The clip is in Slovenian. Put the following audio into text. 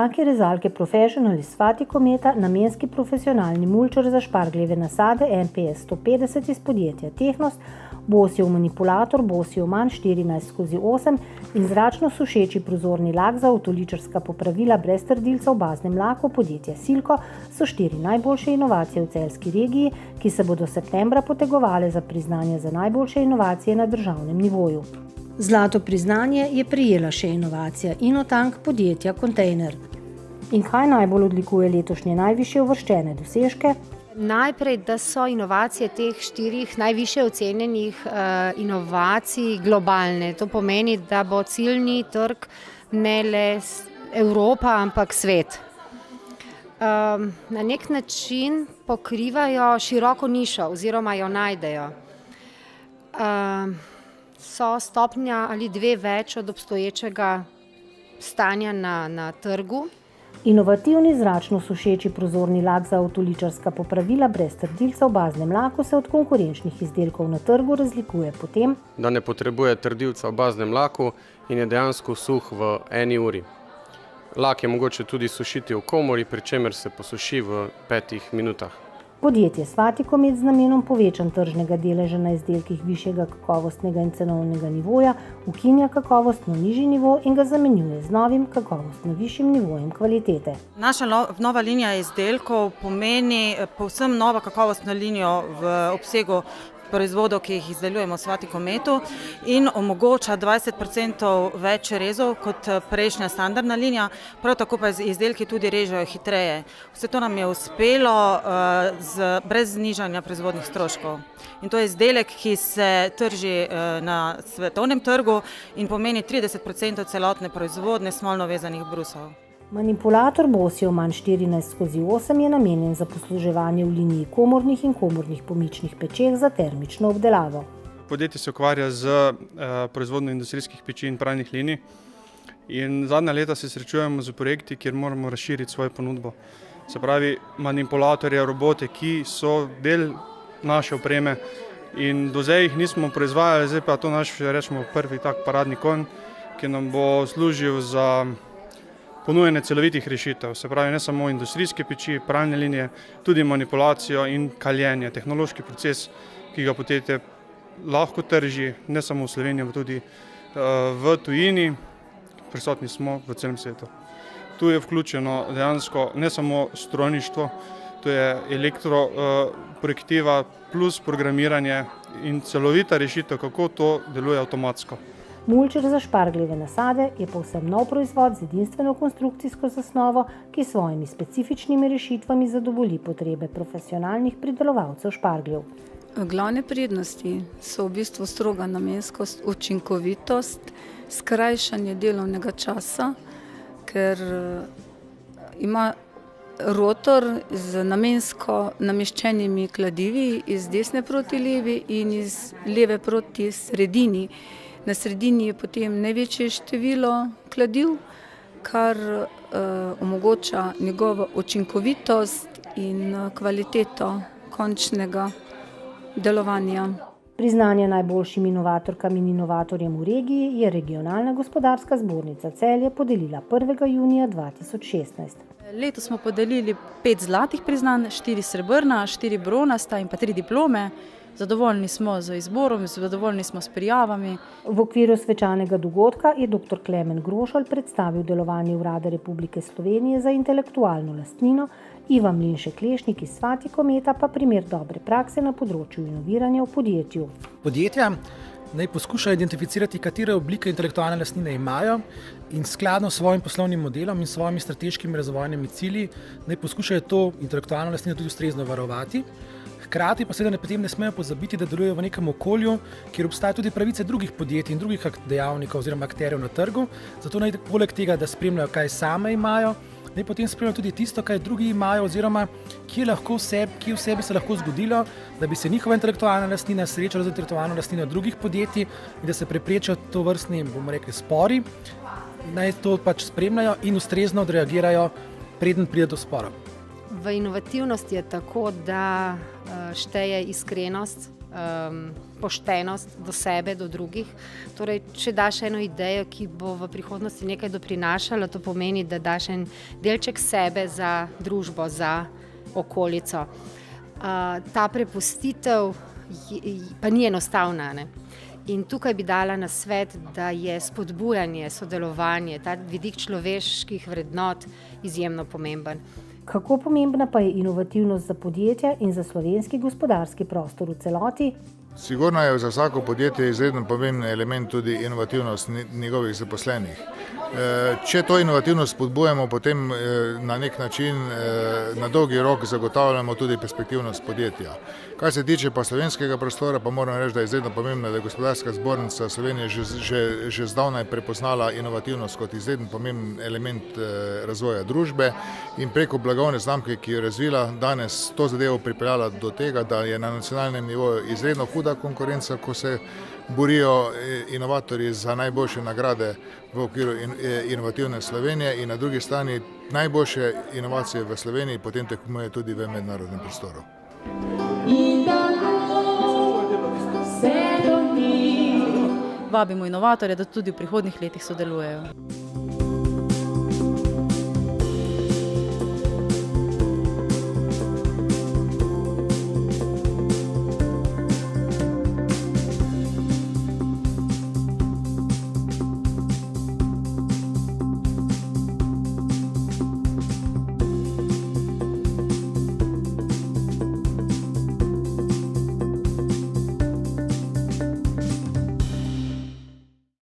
Strokovnjaki rezalke Professional iz Svaticometa namenski profesionalni mulčer za špargljeve nasade NPS 150 iz podjetja Tehnos, Bossijev manipulator Bossijev MAN 14/8 in zračno sušeči prozorni lak za avtoličarska popravila brez trdilca v baznem laku podjetja Silko so 4 najboljše inovacije v celjski regiji, ki se bodo septembra potegovale za priznanje za najboljše inovacije na državnem nivoju. Zlato priznanje je prejela še inovacija Inotank podjetja Kontejner. In kaj najbolj odlikuje letošnje najvišje uvrščene dosežke? Najprej, da so inovacije teh 4 najvišje ocenjenih inovacij globalne. To pomeni, da bo ciljni trg ne le Evropa, ampak svet. Na nek način pokrivajo široko nišo oziroma jo najdejo. So stopnja ali 2 več od obstoječega stanja na trgu. Inovativni zračno sušeči prozorni lak za avtoličarska popravila brez trdilca v baznem laku se od konkurenčnih izdelkov na trgu razlikuje po tem, da ne potrebuje trdilca v baznem laku in je dejansko suh v 1 uri. Lak je mogoče tudi sušiti v komori, pri čemer se posuši v 5 minutah. Podjetje Svaticomet z namenom povečanja tržnega deleža na izdelkih višjega kakovostnega in cenovnega nivoja ukinja kakovostno nižji nivo in ga zamenjuje z novim kakovostno višjim nivojem kvalitete. Naša nova linija izdelkov pomeni povsem novo kakovostno linijo v obsegu proizvodov, ki jih izdelujemo v Svaticometu in omogoča 20% več rezov kot prejšnja standardna linija, prav tako pa izdelki tudi režejo hitreje. Vse to nam je uspelo brez znižanja proizvodnih stroškov. In to je izdelek, ki se trži na svetovnem trgu in pomeni 30% celotne proizvodnje smolno vezanih brusov. Manipulator Bossijev MAN 14/8 je namenjen za posluževanje v liniji komornih in komornih pomičnih pečeh za termično obdelavo. Podjetje se ukvarja z proizvodnjo industrijskih peči in pralnih linij in zadnja leta se srečujemo z projekti, kjer moramo razširiti svojo ponudbo. Se pravi, manipulatorje, robote, ki so del naše opreme in do zdaj jih nismo proizvajali, zdaj pa to naš, rečemo, prvi tak paradni konj, ki nam bo služil za ponujene celovitih rešitev, se pravi ne samo industrijske peči, pralne linije, tudi manipulacijo in kaljenje, tehnološki proces, ki ga podjetje lahko trži, ne samo v Sloveniji, ampak tudi v tujini, prisotni smo v celem svetu. Tu je vključeno dejansko ne samo strojništvo, to je elektroprojektiva plus programiranje in celovita rešitev, kako to deluje avtomatsko. Mulčer za špargljeve nasade je povsem nov proizvod z edinstveno konstrukcijsko zasnovo, ki s svojimi specifičnimi rešitvami zadovolji potrebe profesionalnih pridelovalcev špargljev. Glavne prednosti so v bistvu stroga namenskost, učinkovitost, skrajšanje delovnega časa, ker ima rotor z namensko nameščenimi kladivi iz desne proti levi in iz leve proti sredini. Na sredini je potem največje število kladiv, kar omogoča njegovo učinkovitost in kvaliteto končnega delovanja. Priznanje najboljšim inovatorkam in inovatorjem v regiji je Regionalna gospodarska zbornica Celje podelila 1. junija 2016. Letos smo podelili 5 zlatih priznanj, 4 srebrna, 4 bronasta in pa 3 diplome. Zadovoljni smo z izborom, zadovoljni smo s prijavami. V okviru svečanega dogodka je dr. Klemen Grošelj predstavil delovanje Urada Republike Slovenije za intelektualno lastnino, Ivan Mlinšek Lešnik iz Svaticometa pa primer dobre prakse na področju inoviranja v podjetju. Podjetja naj poskušajo identificirati, katere oblike intelektualne lastnine imajo in skladno s svojim poslovnim modelom in svojimi strateškimi razvojnimi cilji naj poskušajo to intelektualno lastnino tudi ustrezno varovati. Hkrati pa seveda potem ne smejo pozabiti, da delujejo v nekem okolju, kjer obstajajo tudi pravice drugih podjetij in drugih dejavnikov oziroma akterjev na trgu. Zato naj poleg tega, da spremljajo, kaj same imajo, naj potem spremljajo tudi tisto, kaj drugi imajo oziroma kje v sebi se lahko zgodilo, da bi se njihova intelektualna lastnina srečala z intelektualno lastnino drugih podjetij in da se preprečijo tovrstni, bomo rekli, spori. Naj to pač spremljajo in ustrezno odreagirajo, preden pride do sporov. V inovativnosti je tako, da šteje iskrenost, poštenost do sebe, do drugih. Torej, če daš eno idejo, ki bo v prihodnosti nekaj doprinašala, to pomeni, da daš en delček sebe za družbo, za okolico. Ta prepustitev pa ni enostavna, ne? In tukaj bi dala nasvet, da je spodbujanje, sodelovanje, ta vidik človeških vrednot izjemno pomemben. Kako pomembna pa je inovativnost za podjetja in za slovenski gospodarski prostor v celoti? Sigurno je za vsako podjetje izredno pomemben element tudi inovativnost njegovih zaposlenih. Če to inovativnost spodbujamo, potem na nek način na dolgi rok zagotavljamo tudi perspektivnost podjetja. Kar se tiče pa slovenskega prostora, pa moram reči, da je izredno pomembno, da je Gospodarska zbornica Slovenije že zdavnaj prepoznala inovativnost kot izredno pomemben element razvoja družbe in preko blagovne znamke, ki jo razvila, danes to zadevo pripeljala do tega, da je na nacionalnem nivoju izredno huda konkurenca, ko se borijo inovatorji za najboljše nagrade v okviru inovativne Slovenije in na drugi strani najboljše inovacije v Sloveniji potem tekmuje tudi v mednarodnem prostoru. Vabimo inovatorje, da tudi v prihodnjih letih sodelujejo.